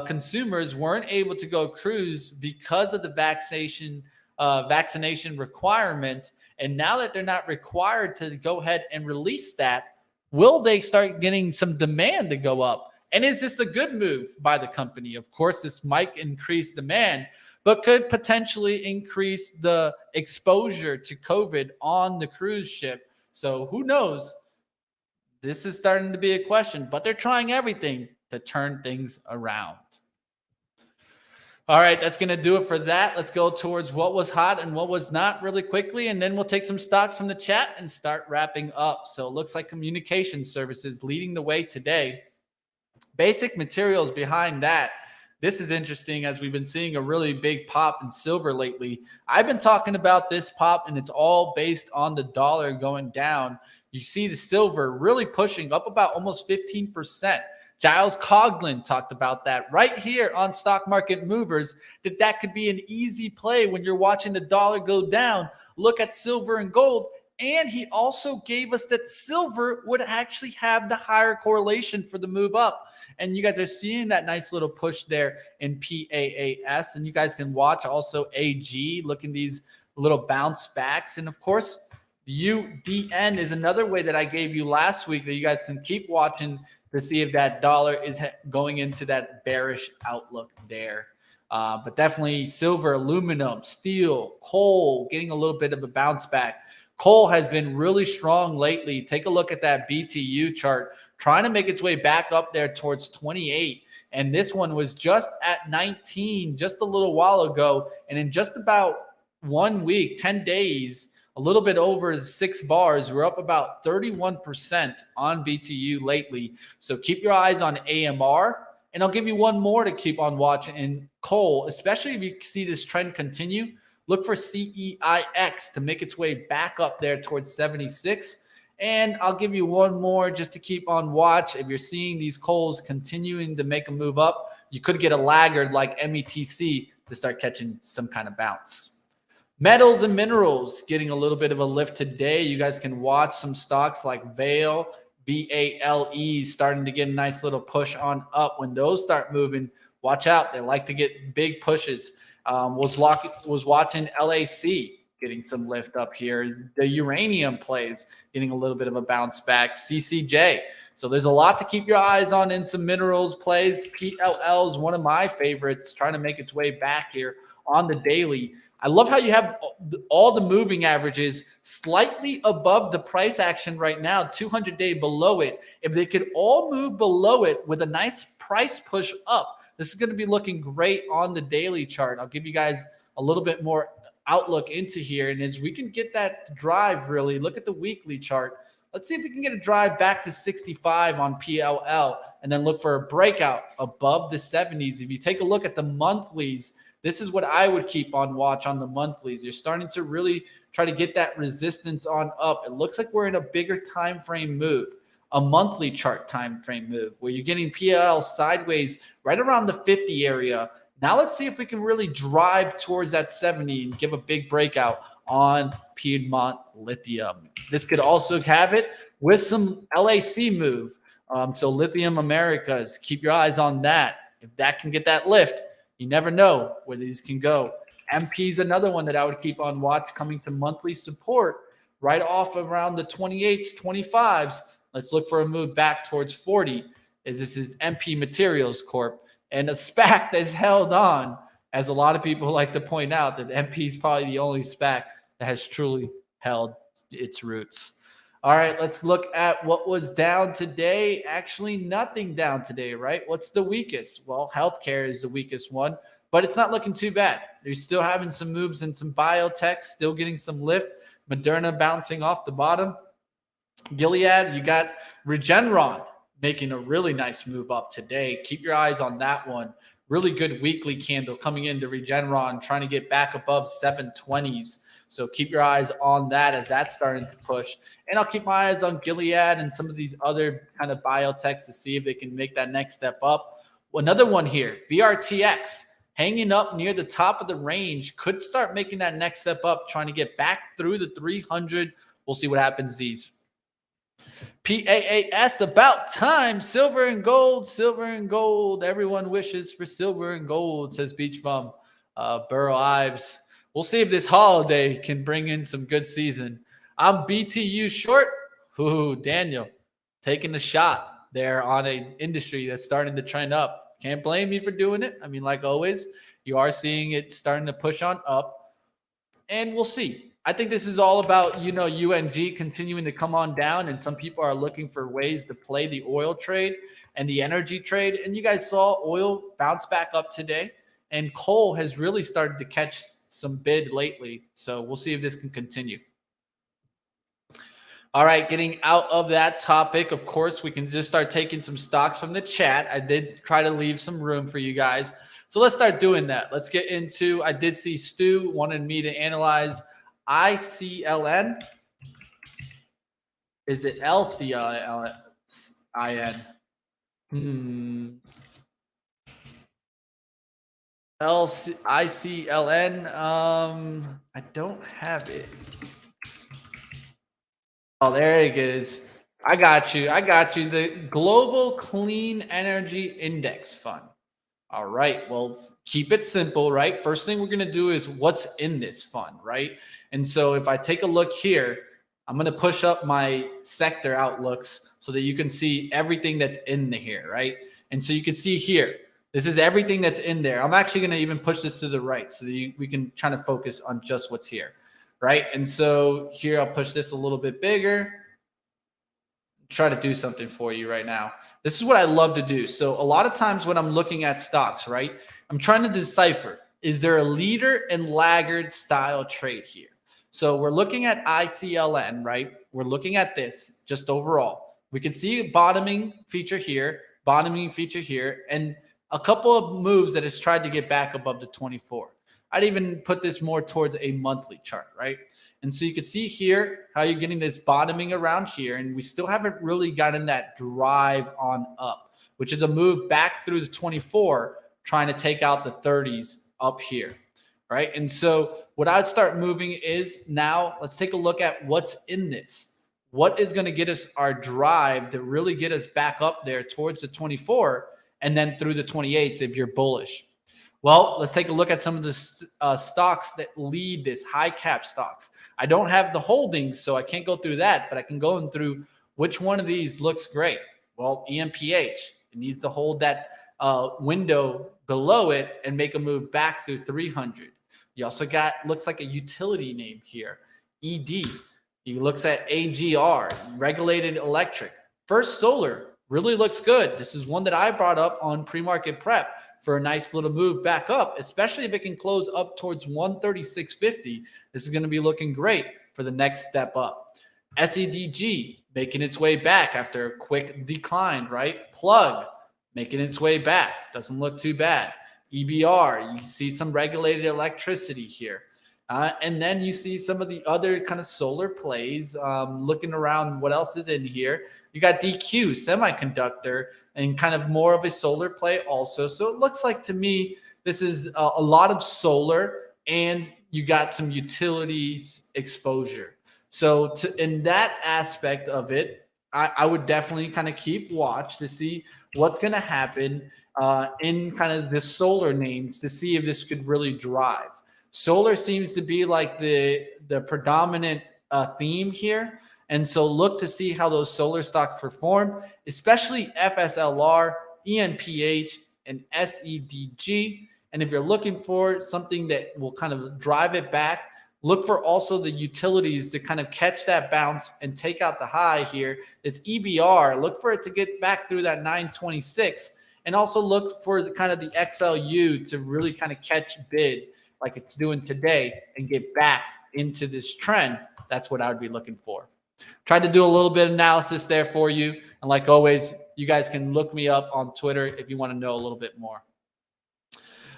consumers weren't able to go cruise because of the vaccination requirements. And now that they're not required to go ahead and release that, will they start getting some demand to go up? And is this a good move by the company? Of course, this might increase demand, but could potentially increase the exposure to COVID on the cruise ship. So who knows? This is starting to be a question, but they're trying everything to turn things around. All right, that's going to do it for that. Let's go towards what was hot and what was not really quickly, and then we'll take some stocks from the chat and start wrapping up. So it looks like communication services leading the way today. Basic materials behind that. This is interesting, as we've been seeing a really big pop in silver lately. I've been talking about this pop, and it's all based on the dollar going down. You see the silver really pushing up about almost 15%. Giles Coughlin talked about that right here on Stock Market Movers, that could be an easy play when you're watching the dollar go down. Look at silver and gold. And he also gave us that silver would actually have the higher correlation for the move up. And you guys are seeing that nice little push there in PAAS. And you guys can watch also AG, look in these little bounce backs. And of course, UDN is another way that I gave you last week that you guys can keep watching to see if that dollar is going into that bearish outlook there. But definitely silver, aluminum, steel, coal, getting a little bit of a bounce back. Coal has been really strong lately. Take a look at that BTU chart, trying to make its way back up there towards 28. And this one was just at 19 just a little while ago. And in just about 1 week, 10 days, a little bit over 6 bars, we're up about 31% on BTU lately. So keep your eyes on AMR. And I'll give you one more to keep on watching in coal, especially if you see this trend continue. Look for CEIX to make its way back up there towards 76. And I'll give you one more just to keep on watch. If you're seeing these coals continuing to make a move up, you could get a laggard like METC to start catching some kind of bounce. Metals and minerals getting a little bit of a lift today. You guys can watch some stocks like Vale, VALE, starting to get a nice little push on up. When those start moving, watch out. They like to get big pushes. Was watching LAC getting some lift up here. The uranium plays getting a little bit of a bounce back. CCJ. So there's a lot to keep your eyes on in some minerals plays. PLL is one of my favorites, trying to make its way back here on the daily. I love how you have all the moving averages slightly above the price action right now, 200-day below it. If they could all move below it with a nice price push up, this is going to be looking great on the daily chart. I'll give you guys a little bit more outlook into here. And as we can get that drive, really, look at the weekly chart. Let's see if we can get a drive back to 65 on PLL and then look for a breakout above the 70s. If you take a look at the monthlies, this is what I would keep on watch on the monthlies. You're starting to really try to get that resistance on up. It looks like we're in a bigger time frame move, a monthly chart time frame move, where you're getting PLL sideways right around the 50 area. Now let's see if we can really drive towards that 70 and give a big breakout on Piedmont Lithium. This could also have it with some LAC move. So Lithium Americas, keep your eyes on that. If that can get that lift, you never know where these can go. MP is another one that I would keep on watch, coming to monthly support right off around the 28s, 25s. Let's look for a move back towards 40, as this is MP Materials Corp. And a SPAC that's held on, as a lot of people like to point out, that MP is probably the only SPAC that has truly held its roots. All right, let's look at what was down today. Actually, nothing down today, right? What's the weakest? Well, healthcare is the weakest one, but it's not looking too bad. You're still having some moves in some biotech, still getting some lift. Moderna bouncing off the bottom. Gilead, you got Regeneron making a really nice move up today. Keep your eyes on that one. Really good weekly candle coming into Regeneron, trying to get back above 720s. So keep your eyes on that as that's starting to push. And I'll keep my eyes on Gilead and some of these other kind of biotechs to see if they can make that next step up. Another one here, VRTX, hanging up near the top of the range, could start making that next step up, trying to get back through the 300. We'll see what happens these. PAAS, about time. Silver and gold, silver and gold. Everyone wishes for silver and gold, says Beach Bum. Burrow Ives. We'll see if this holiday can bring in some good season. I'm BTU short. Ooh, Daniel, taking a shot there on an industry that's starting to trend up. Can't blame me for doing it. I mean, like always, you are seeing it starting to push on up. And we'll see. I think this is all about, UNG continuing to come on down, and some people are looking for ways to play the oil trade and the energy trade. And you guys saw oil bounce back up today, and coal has really started to catch some bid lately. So we'll see if this can continue. All right, getting out of that topic, of course, we can just start taking some stocks from the chat. I did try to leave some room for you guys. So let's start doing that. Let's get into, I did see Stu wanted me to analyze ICLN. Is it LCLN? ICLN. I don't have it. Oh, there it is. I got you. The Global Clean Energy Index Fund. All right. Well, keep it simple, right? First thing we're going to do is what's in this fund, right? And so if I take a look here, I'm going to push up my sector outlooks so that you can see everything that's in here, right? And so you can see here, this is everything that's in there. I'm actually going to even push this to the right so that we can kind of focus on just what's here, right? And so here, I'll push this a little bit bigger. Try to do something for you right now. This is what I love to do. So a lot of times when I'm looking at stocks, right, I'm trying to decipher, is there a leader and laggard style trade here? So we're looking at ICLN, right? We're looking at this just overall. We can see a bottoming feature here, and a couple of moves that has tried to get back above the 24. I'd even put this more towards a monthly chart, right? And so you can see here how you're getting this bottoming around here, and we still haven't really gotten that drive on up, which is a move back through the 24, trying to take out the 30s up here, right? And so what I'd start moving is now let's take a look at what's in this. What is going to get us our drive to really get us back up there towards the 24 and then through the 28s if you're bullish? Well, let's take a look at some of the stocks that lead this, high cap stocks. I don't have the holdings, so I can't go through that, but I can go in through which one of these looks great. Well, EMPH, it needs to hold that window below it and make a move back through 300. You also got, looks like a utility name here, ED. You looks at AGR, regulated electric. First Solar really looks good. This is one that I brought up on pre-market prep for a nice little move back up, especially if it can close up towards 136.50. This is going to be looking great for the next step up. SEDG making its way back after a quick decline, right? Plug making its way back. Doesn't look too bad. EBR, you see some regulated electricity here. And then you see some of the other kind of solar plays. Looking around, what else is in here? You got DQ, semiconductor, and kind of more of a solar play also. So it looks like to me, this is a lot of solar, and you got some utilities exposure. So in that aspect of it, I would definitely kind of keep watch to see what's going to happen in kind of the solar names to see if this could really drive. Solar seems to be like the predominant theme here. And so look to see how those solar stocks perform, especially FSLR, ENPH, and SEDG. And if you're looking for something that will kind of drive it back, look for also the utilities to kind of catch that bounce and take out the high here. It's EBR. Look for it to get back through that 926. And also look for the kind of the XLU to really kind of catch bid like it's doing today and get back into this trend. That's what I would be looking for. Tried to do a little bit of analysis there for you. And like always, you guys can look me up on Twitter if you want to know a little bit more.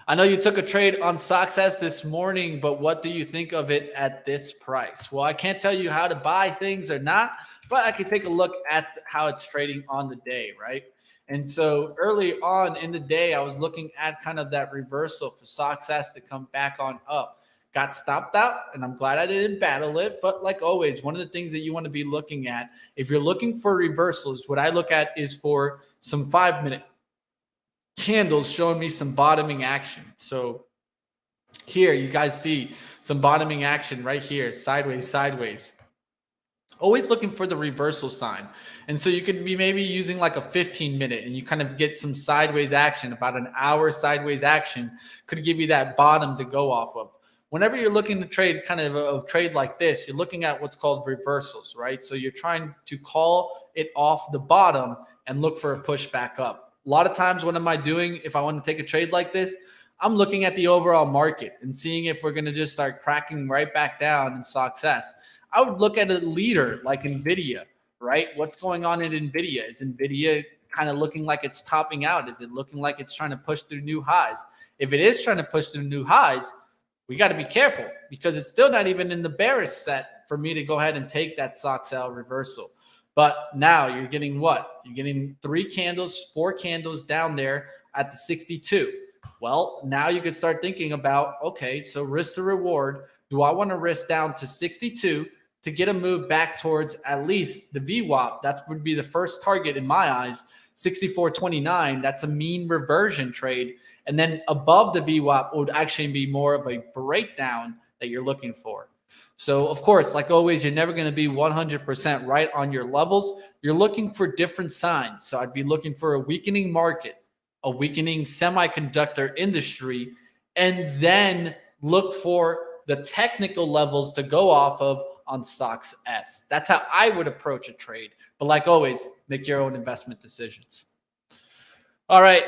I know you took a trade on Success this morning, but what do you think of it at this price? Well, I can't tell you how to buy things or not, but I can take a look at how it's trading on the day, right? And so early on in the day, I was looking at kind of that reversal for Success to come back on up. Got stopped out, and I'm glad I didn't battle it. But like always, one of the things that you want to be looking at, if you're looking for reversals, what I look at is for some 5-minute candles showing me some bottoming action. So here you guys see some bottoming action right here, sideways. Always looking for the reversal sign. And so you could be maybe using like a 15-minute and you kind of get some sideways action. About an hour sideways action could give you that bottom to go off of. Whenever you're looking to trade kind of a trade like this, you're looking at what's called reversals, right? So you're trying to call it off the bottom and look for a push back up. A lot of times, what am I doing if I want to take a trade like this? I'm looking at the overall market and seeing if we're going to just start cracking right back down in Success. I would look at a leader like NVIDIA, right? What's going on in NVIDIA? Is NVIDIA kind of looking like it's topping out? Is it looking like it's trying to push through new highs? If it is trying to push through new highs, we got to be careful because it's still not even in the bearish set for me to go ahead and take that Success reversal. But now you're getting what? You're getting 4 candles down there at the 62. Well, now you could start thinking about, okay, so risk to reward. Do I want to risk down to 62 to get a move back towards at least the VWAP? That would be the first target in my eyes. 64.29, that's a mean reversion trade. And then above the VWAP would actually be more of a breakdown that you're looking for. So, of course, like always, you're never going to be 100% right on your levels. You're looking for different signs. So I'd be looking for a weakening market, a weakening semiconductor industry, and then look for the technical levels to go off of on stocks S. That's how I would approach a trade. But like always, make your own investment decisions. All right,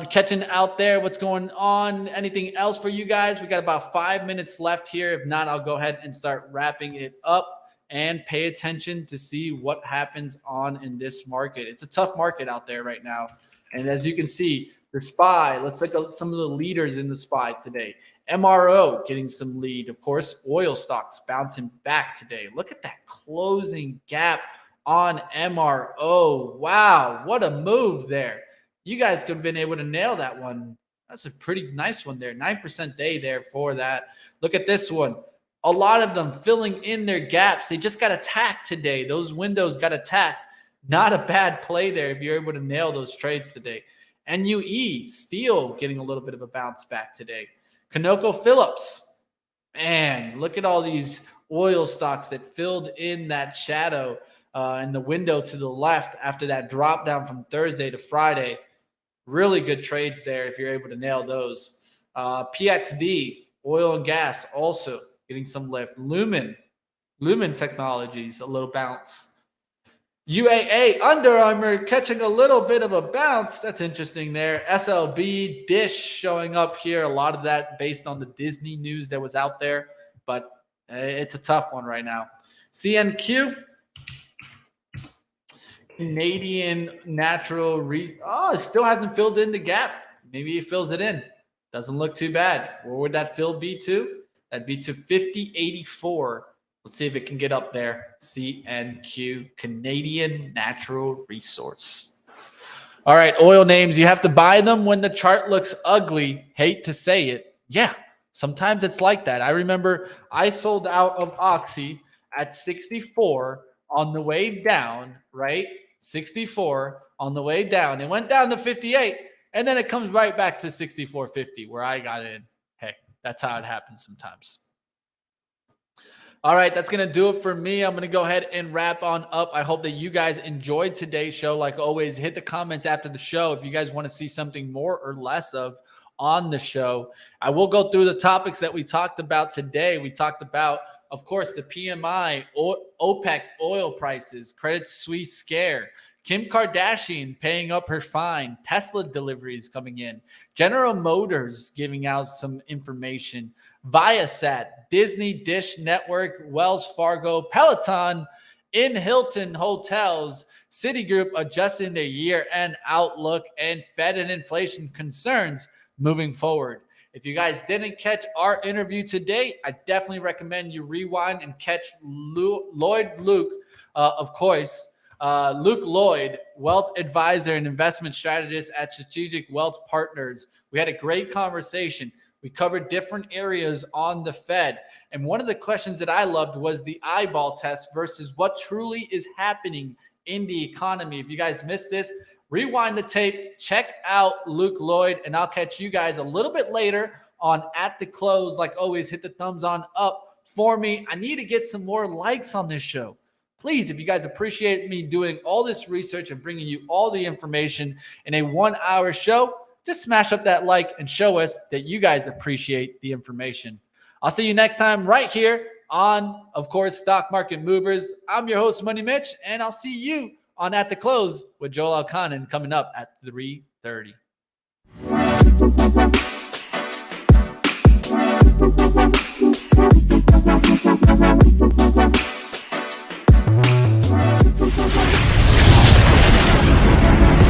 catching out there, what's going on? Anything else for you guys? We got about 5 minutes left here. If not, I'll go ahead and start wrapping it up and pay attention to see what happens on in this market. It's a tough market out there right now. And as you can see, the SPY, let's look at some of the leaders in the SPY today. MRO getting some lead. Of course, oil stocks bouncing back today. Look at that closing gap on MRO. Wow, what a move there. You guys could have been able to nail that one. That's a pretty nice one there. 9% day there for that. Look at this one. A lot of them filling in their gaps. They just got attacked today. Those windows got attacked. Not a bad play there if you're able to nail those trades today. NUE, steel getting a little bit of a bounce back today. ConocoPhillips. Man, look at all these oil stocks that filled in that shadow in the window to the left after that drop down from Thursday to Friday. Really good trades there if you're able to nail those. PXD, oil and gas, also getting some lift. Lumen Technologies, a little bounce. UAA, Under Armour catching a little bit of a bounce. That's interesting there. SLB, Dish showing up here. A lot of that based on the Disney news that was out there, but it's a tough one right now. CNQ, Canadian Natural it still hasn't filled in the gap. Maybe it fills it in. Doesn't look too bad. Where would that fill be to? That'd be to 50.84. Let's see if it can get up there. CNQ, Canadian Natural Resource. All right, oil names. You have to buy them when the chart looks ugly. Hate to say it. Yeah, sometimes it's like that. I remember I sold out of Oxy at 64 on the way down, right? 64 on the way down. It went down to 58, and then it comes right back to 64.50 where I got in. Hey, That's how it happens sometimes. All right, that's going to do it for me. I'm going to go ahead and wrap on up. I hope that you guys enjoyed today's show. Like always, hit the comments after the show if you guys want to see something more or less of on the show. I will go through the topics that we talked about today. We talked about, of course, the PMI, OPEC oil prices, Credit Suisse scare, Kim Kardashian paying up her fine, Tesla deliveries coming in, General Motors giving out some information, Viasat, Disney, Dish Network, Wells Fargo, Peloton, in Hilton hotels, Citigroup adjusting their year-end outlook, and Fed and inflation concerns moving forward. If you guys didn't catch our interview today, I definitely recommend you rewind and catch Luke Lloyd, wealth advisor and investment strategist at Strategic Wealth Partners. We had a great conversation. We covered different areas on the Fed. And one of the questions that I loved was the eyeball test versus what truly is happening in the economy. If you guys missed this, rewind the tape, check out Luke Lloyd, and I'll catch you guys a little bit later on At the Close. Like always, hit the thumbs on up for me. I need to get some more likes on this show. Please, if you guys appreciate me doing all this research and bringing you all the information in a 1-hour show, just smash up that like and show us that you guys appreciate the information. I'll see you next time right here on, of course, Stock Market Movers. I'm your host, Money Mitch, and I'll see you on At the Close with Joel Elconin coming up at 3:30.